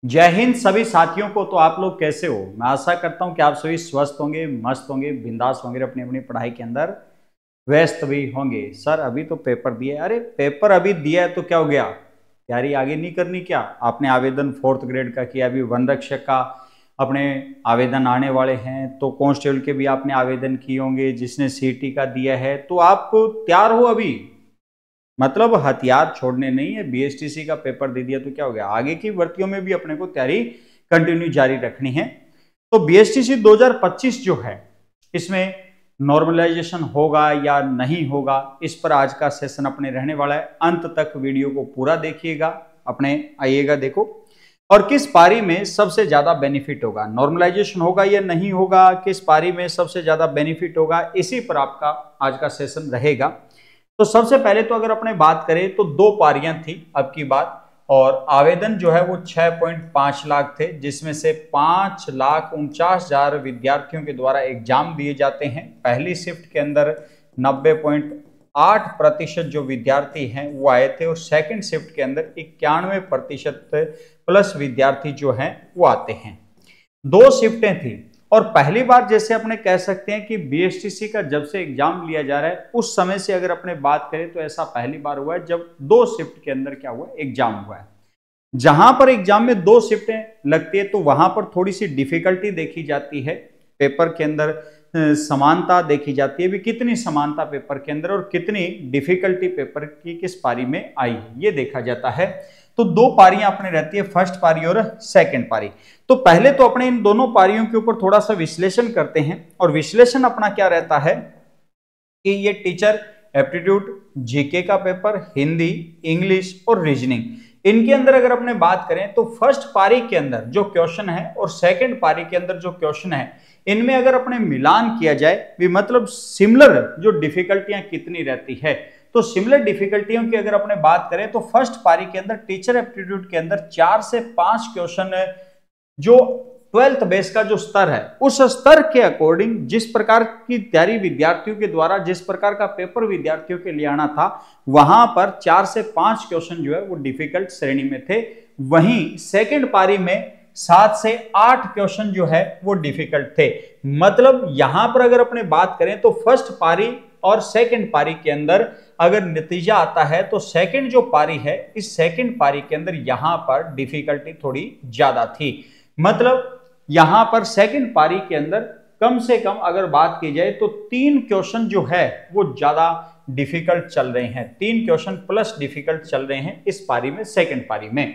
जय हिंद सभी साथियों को। तो आप लोग कैसे हो? मैं आशा करता हूं कि आप सभी स्वस्थ होंगे, मस्त होंगे, बिंदास होंगे, अपनी अपनी पढ़ाई के अंदर व्यस्त भी होंगे। सर अभी तो पेपर दिए। अरे पेपर अभी दिया है तो क्या हो गया? तैयारी आगे नहीं करनी क्या? आपने आवेदन 4th ग्रेड का किया, अभी वन रक्षक का अपने आवेदन आने वाले हैं, तो कांस्टेबल के भी आपने आवेदन किए होंगे, जिसने सीटी का दिया है, तो आप तैयार हो अभी। मतलब हथियार छोड़ने नहीं है। बीएसटीसी का पेपर दे दिया तो क्या हो गया? आगे की भर्तियों में भी अपने को तैयारी कंटिन्यू जारी रखनी है। तो बीएसटीसी 2025 जो है, इसमें नॉर्मलाइजेशन होगा या नहीं होगा, इस पर आज का सेशन अपने रहने वाला है। अंत तक वीडियो को पूरा देखिएगा, अपने आइएगा देखो। और किस पारी में सबसे ज्यादा बेनिफिट होगा, नॉर्मलाइजेशन होगा या नहीं होगा, किस पारी में सबसे ज्यादा बेनिफिट होगा, इसी पर आपका आज का सेशन रहेगा। तो सबसे पहले तो अगर अपने बात करें तो 2 पारियां थी अब की बात, और आवेदन जो है वो 6.5 लाख थे, जिसमें से 5,49,000 विद्यार्थियों के द्वारा एग्जाम दिए जाते हैं। पहली शिफ्ट के अंदर 90.8% जो विद्यार्थी हैं वो आए थे, और सेकंड शिफ्ट के अंदर 91% प्लस विद्यार्थी जो हैं वो आते हैं। 2 शिफ्टें थी, और पहली बार जैसे अपने कह सकते हैं कि बीएसटीसी का जब से एग्जाम लिया जा रहा है उस समय से अगर अपने बात करें तो ऐसा पहली बार हुआ है जब 2 शिफ्ट के अंदर क्या हुआ, एग्जाम हुआ है। जहां पर एग्जाम में 2 शिफ्टें लगती है तो वहां पर थोड़ी सी डिफिकल्टी देखी जाती है, पेपर के अंदर समानता देखी जाती है। भी कितनी समानता पेपर के अंदर और कितनी डिफिकल्टी पेपर की किस पारी में आई, ये देखा जाता है। तो 2 पारियां अपने रहती है, फर्स्ट पारी और सेकंड पारी। तो पहले तो अपने इन दोनों पारियों के ऊपर थोड़ा सा विश्लेषण करते हैं। और विश्लेषण अपना क्या रहता है कि ये टीचर एप्टीट्यूड, जीके का पेपर, हिंदी, इंग्लिश और रीजनिंग, इनके अंदर अगर अपने बात करें तो फर्स्ट पारी के अंदर जो क्वेश्चन है और सेकंड पारी के अंदर जो क्वेश्चन है, इनमें अगर अपने मिलान किया जाए, भी मतलब सिमिलर जो डिफिकल्टियां कितनी रहती है, तो सिमिलर डिफिकल्टियों की अगर अपने बात करें तो फर्स्ट पारी के अंदर टीचर एप्टीट्यूड के अंदर 4 से 5 क्वेश्चन जो 12th बेस का जो स्तर है, उस स्तर के अकॉर्डिंग जिस प्रकार की तैयारी विद्यार्थियों के द्वारा, जिस प्रकार का पेपर विद्यार्थियों के लिए आना था, वहां पर 4 से 5 क्वेश्चन जो है वो डिफिकल्ट श्रेणी में थे। वहीं सेकंड पारी में 7 से 8 क्वेश्चन जो है वो डिफिकल्ट थे। मतलब यहां पर अगर अपने बात करें तो फर्स्ट पारी और सेकंड पारी के अंदर अगर नतीजा आता है तो सेकंड जो पारी है, इस सेकंड पारी के अंदर यहां पर डिफिकल्टी थोड़ी ज्यादा थी। मतलब यहां पर सेकंड पारी के अंदर कम से कम अगर बात की जाए तो 3 क्वेश्चन जो है वो ज्यादा डिफिकल्ट चल रहे हैं, 3 क्वेश्चन प्लस डिफिकल्ट चल रहे हैं इस पारी में, सेकंड पारी में।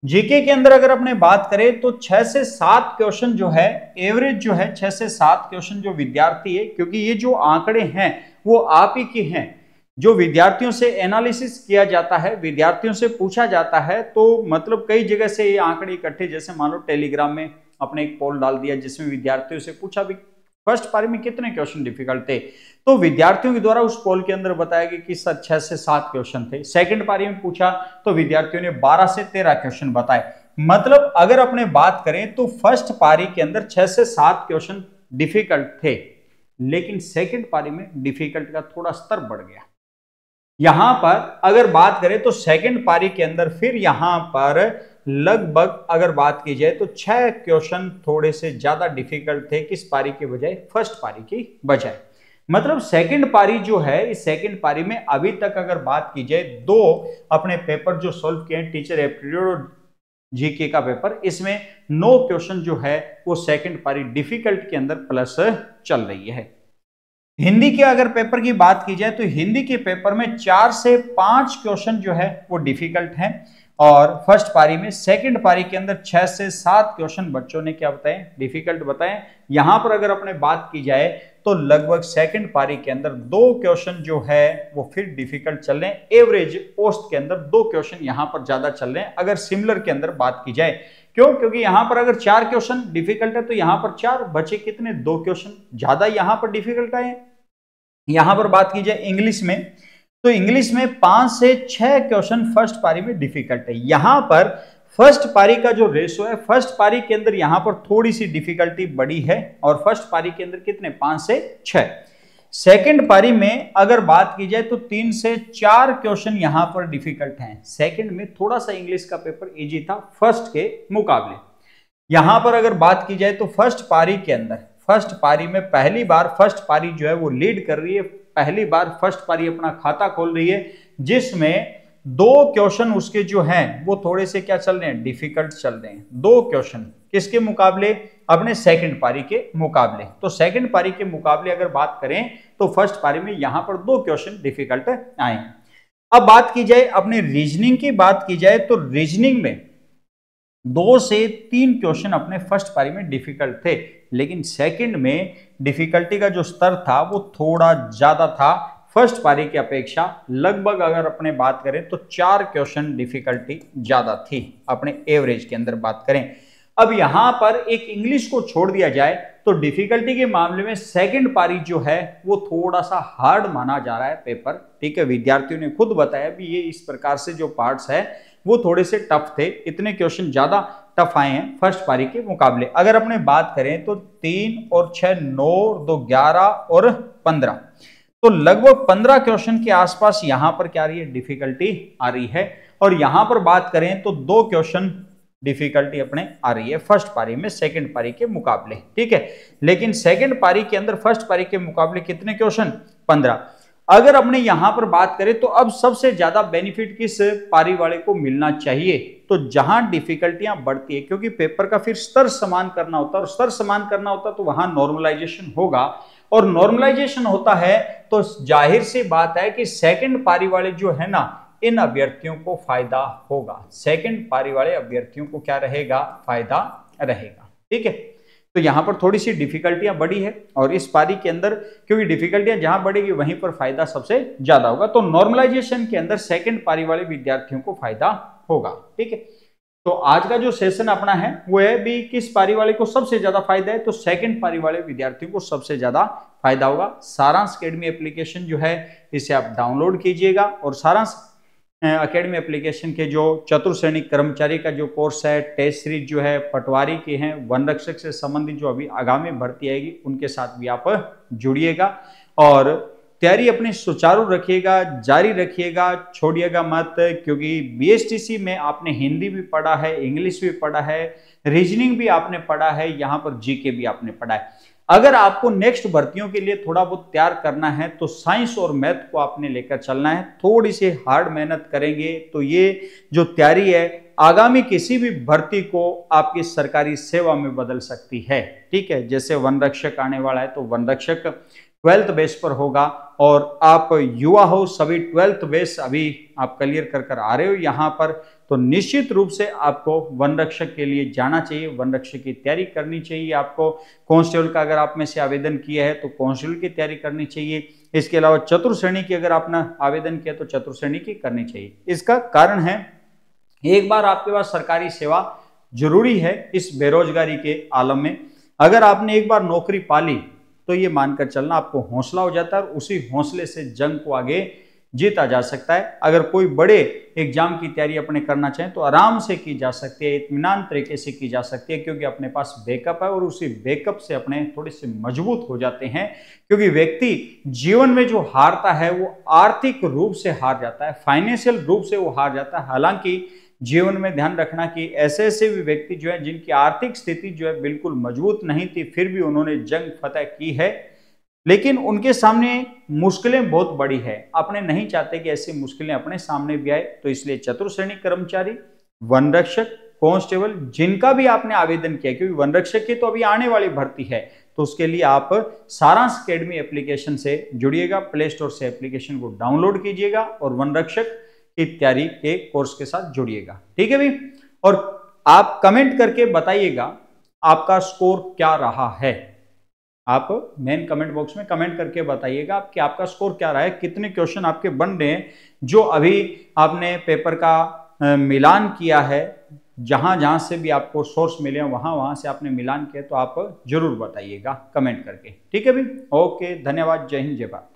जीके के अंदर अगर अपने बात करें तो 6 से 7 क्वेश्चन जो है, एवरेज जो है 6 से 7 क्वेश्चन जो विद्यार्थी है, क्योंकि ये जो आंकड़े हैं वो आप ही के हैं, जो विद्यार्थियों से एनालिसिस किया जाता है, विद्यार्थियों से पूछा जाता है। तो मतलब कई जगह से ये आंकड़े इकट्ठे, जैसे मान लो टेलीग्राम में अपने एक पोल डाल दिया जिसमें विद्यार्थियों से पूछा भी फर्स्ट पारी में कितने क्वेश्चन डिफिकल्ट थे, तो विद्यार्थियों के द्वारा उस पोल के अंदर बताया गया कि 6 से 7 क्वेश्चन थे। सेकंड पारी में पूछा तो विद्यार्थियों ने 12 से 13 क्वेश्चन बताए। मतलब अगर अपने बात करें तो फर्स्ट पारी के अंदर 6 से 7 क्वेश्चन डिफिकल्ट थे, लेकिन सेकंड पारी में डिफिकल्ट का थोड़ा स्तर बढ़ गया। यहां पर अगर बात करें तो सेकंड पारी के अंदर फिर यहां पर लगभग अगर बात की जाए तो 6 क्वेश्चन थोड़े से ज्यादा डिफिकल्ट थे किस पारी के बजाय, फर्स्ट पारी की बजाय। मतलब सेकंड पारी जो है, इस सेकंड पारी में अभी तक अगर बात की जाए 2 अपने पेपर जो सॉल्व किए हैं, टीचर एप्टीट्यूड और जीके का पेपर, इसमें 9 क्वेश्चन जो है वो सेकंड पारी डिफिकल्ट के अंदर प्लस चल रही है। हिंदी के अगर पेपर की बात की जाए तो हिंदी के पेपर में 4 से 5 क्वेश्चन जो है वो डिफिकल्ट हैं, और फर्स्ट पारी में, सेकंड पारी के अंदर 6 से 7 क्वेश्चन बच्चों ने क्या बताए, डिफिकल्ट बताए। यहां पर अगर अपने बात की जाए तो लगभग सेकंड पारी के अंदर 2 क्वेश्चन जो है वो फिर डिफिकल्ट चल रहे हैं। एवरेज पोस्ट के अंदर 2 क्वेश्चन यहां पर ज्यादा चल रहे हैं अगर सिमिलर के अंदर बात की जाए। क्यों? क्योंकि यहां पर अगर 4 क्वेश्चन डिफिकल्ट है तो यहां पर 4 बचे कितने, 2 क्वेश्चन ज्यादा यहां पर डिफिकल्ट आए। यहां पर बात की जाए इंग्लिश में तो इंग्लिश में 5 से 6 क्वेश्चन फर्स्ट पारी में डिफिकल्ट है। यहां पर फर्स्ट पारी का जो रेशो है, फर्स्ट पारी के अंदर यहां पर थोड़ी सी डिफिकल्टी बड़ी है, और फर्स्ट पारी के अंदर कितने, 5 से 6। सेकंड पारी में अगर बात की जाए तो 3 से 4 क्वेश्चन यहां पर डिफिकल्ट हैं। सेकंड में थोड़ा सा इंग्लिश का पेपर इजी था फर्स्ट के मुकाबले। यहां पर अगर बात की जाए तो फर्स्ट पारी के अंदर, फर्स्ट पारी में पहली बार फर्स्ट पारी जो है वो लीड कर रही है, पहली बार फर्स्ट पारी अपना खाता खोल रही है, जिसमें 2 क्वेश्चन उसके जो हैं वो थोड़े से क्या चल रहे हैं, डिफिकल्ट चल रहे हैं। 2 क्वेश्चन किसके मुकाबले, अपने सेकंड पारी के मुकाबले। तो सेकंड पारी के मुकाबले अगर बात करें तो फर्स्ट पारी में यहां पर 2 क्वेश्चन डिफिकल्ट आए। अब बात की जाए अपने रीजनिंग की, बात की जाए तो रीजनिंग में 2 से 3 क्वेश्चन अपने फर्स्ट पारी में डिफिकल्ट थे, लेकिन सेकंड में डिफिकल्टी का जो स्तर था वो थोड़ा ज्यादा था फर्स्ट पारी की अपेक्षा। लगभग अगर अपने बात करें तो 4 क्वेश्चन डिफिकल्टी ज्यादा थी अपने एवरेज के अंदर बात करें। अब यहां पर एक इंग्लिश को छोड़ दिया जाए तो डिफिकल्टी के मामले में सेकंड पारी जो है वो थोड़ा सा हार्ड माना जा रहा है पेपर। ठीक है, विद्यार्थियों ने खुद बताया भी ये इस प्रकार से जो पार्ट्स है वो थोड़े से टफ थे, इतने क्वेश्चन ज्यादा टफ आए हैं फर्स्ट पारी के मुकाबले। अगर अपने बात करें तो 3 और 6 9 2 11 और 15, तो लगभग 15 क्वेश्चन के आसपास यहां पर क्या आ रही है, डिफिकल्टी आ रही है। और यहां पर बात करें तो 2 क्वेश्चन डिफिकल्टी अपने आ रही है फर्स्ट पारी में सेकंड पारी के मुकाबले। ठीक है, लेकिन सेकंड पारी के अंदर फर्स्ट पारी के मुकाबले कितने क्वेश्चन, 15। अगर अपने यहां पर बात करें तो अब सबसे ज्यादा बेनिफिट किस पारी वाले को मिलना चाहिए, तो जहां डिफिकल्टियां बढ़ती है, क्योंकि पेपर का फिर स्तर समान करना होता है, और स्तर समान करना होता है तो वहां नॉर्मलाइजेशन होगा, और नॉर्मलाइजेशन होता है तो जाहिर सी बात है कि सेकंड पारी वाले जो है ना, इन अभ्यर्थियों को फायदा होगा। सेकंड पारी वाले अभ्यर्थियों को क्या रहेगा, फायदा रहेगा। ठीक है, तो यहां पर थोड़ी सी डिफिकल्टियां बढ़ी है, और इस पारी के अंदर क्योंकि डिफिकल्टियां जहां बढ़ेगी वहीं पर फायदा सबसे ज्यादा होगा, तो नॉर्मलाइजेशन के अंदर सेकंड पारी वाले विद्यार्थियों को फायदा होगा। ठीक है, तो आज का जो सेशन अपना है वो है भी किस पारी वाले को सबसे ज्यादा फायदा है, तो सेकंड पारी वाले विद्यार्थियों को सबसे ज्यादा फायदा होगा। सारांश अकेडमी एप्लीकेशन जो है इसे आप डाउनलोड कीजिएगा, और सारांश अकेडमी एप्लीकेशन के जो चतुर्श्रेणी कर्मचारी का जो कोर्स है, टेस्ट सीरीज जो है पटवारी के हैं, वन रक्षक से संबंधित जो अभी आगामी भर्ती आएगी उनके साथ भी आप जुड़िएगा, और तैयारी अपनी सुचारू रखिएगा, जारी रखिएगा, छोड़िएगा मत। क्योंकि बीएसटीसी में आपने हिंदी भी पढ़ा है, इंग्लिश भी पढ़ा है, रीजनिंग भी आपने पढ़ा है, यहाँ पर जीके भी आपने पढ़ा है। अगर आपको नेक्स्ट भर्तियों के लिए थोड़ा बहुत तैयार करना है तो साइंस और मैथ को आपने लेकर चलना है। थोड़ी सी हार्ड मेहनत करेंगे तो ये जो तैयारी है आगामी किसी भी भर्ती को आपकी सरकारी सेवा में बदल सकती है। ठीक है, जैसे वन रक्षक आने वाला है तो वन रक्षक 12th बेस पर होगा, और आप युवा हो सभी 12th बेस अभी आप क्लियर कर आ रहे हो यहाँ पर, तो निश्चित रूप से आपको वन रक्षक के लिए जाना चाहिए, वन रक्षक की तैयारी करनी चाहिए। आपको कांस्टेबल का अगर आप में से आवेदन किया है तो कांस्टेबल की तैयारी करनी चाहिए। इसके अलावा चतुर्श्रेणी की अगर आपने आवेदन किया तो चतुर्श्रेणी की करनी चाहिए। इसका कारण है, एक बार आपके पास सरकारी सेवा जरूरी है इस बेरोजगारी के आलम में। अगर आपने एक बार नौकरी पाली तो ये मानकर चलना आपको हौसला हो जाता है, और उसी हौसले से जंग को आगे जीता जा सकता है। अगर कोई बड़े एग्जाम की तैयारी अपने करना चाहें तो आराम से की जा सकती है, इत्मीनान तरीके से की जा सकती है, क्योंकि अपने पास बैकअप है, और उसी बैकअप से अपने थोड़े से मजबूत हो जाते हैं। क्योंकि व्यक्ति जीवन में जो हारता है वो आर्थिक रूप से हार जाता है, फाइनेंशियल रूप से वो हार जाता है। हालांकि जीवन में ध्यान रखना कि ऐसे ऐसे भी व्यक्ति जो है जिनकी आर्थिक स्थिति जो है बिल्कुल मजबूत नहीं थी, फिर भी उन्होंने जंग फतह की है, लेकिन उनके सामने मुश्किलें बहुत बड़ी है। अपने नहीं चाहते कि ऐसी मुश्किलें अपने सामने भी आए, तो इसलिए चतुर्श्रेणी कर्मचारी, वन रक्षक, कांस्टेबल जिनका भी आपने आवेदन किया, क्योंकि वन रक्षक की तो अभी आने वाली भर्ती है, तो उसके लिए आप सारांश अकेडमी एप्लीकेशन से जुड़िएगा, प्ले स्टोर से एप्लीकेशन को डाउनलोड कीजिएगा और वन रक्षक की तैयारी के कोर्स के साथ जुड़िएगा। ठीक है भाई, और आप कमेंट करके बताइएगा आपका स्कोर क्या रहा है। आप मेन कमेंट बॉक्स में कमेंट करके बताइएगा कि आपका स्कोर क्या रहा है, कितने क्वेश्चन आपके बन रहे हैं जो अभी आपने पेपर का मिलान किया है, जहां जहां से भी आपको सोर्स मिले वहां से आपने मिलान किया, तो आप जरूर बताइएगा कमेंट करके। ठीक है भाई, ओके, धन्यवाद, जय हिंद, जय भारत।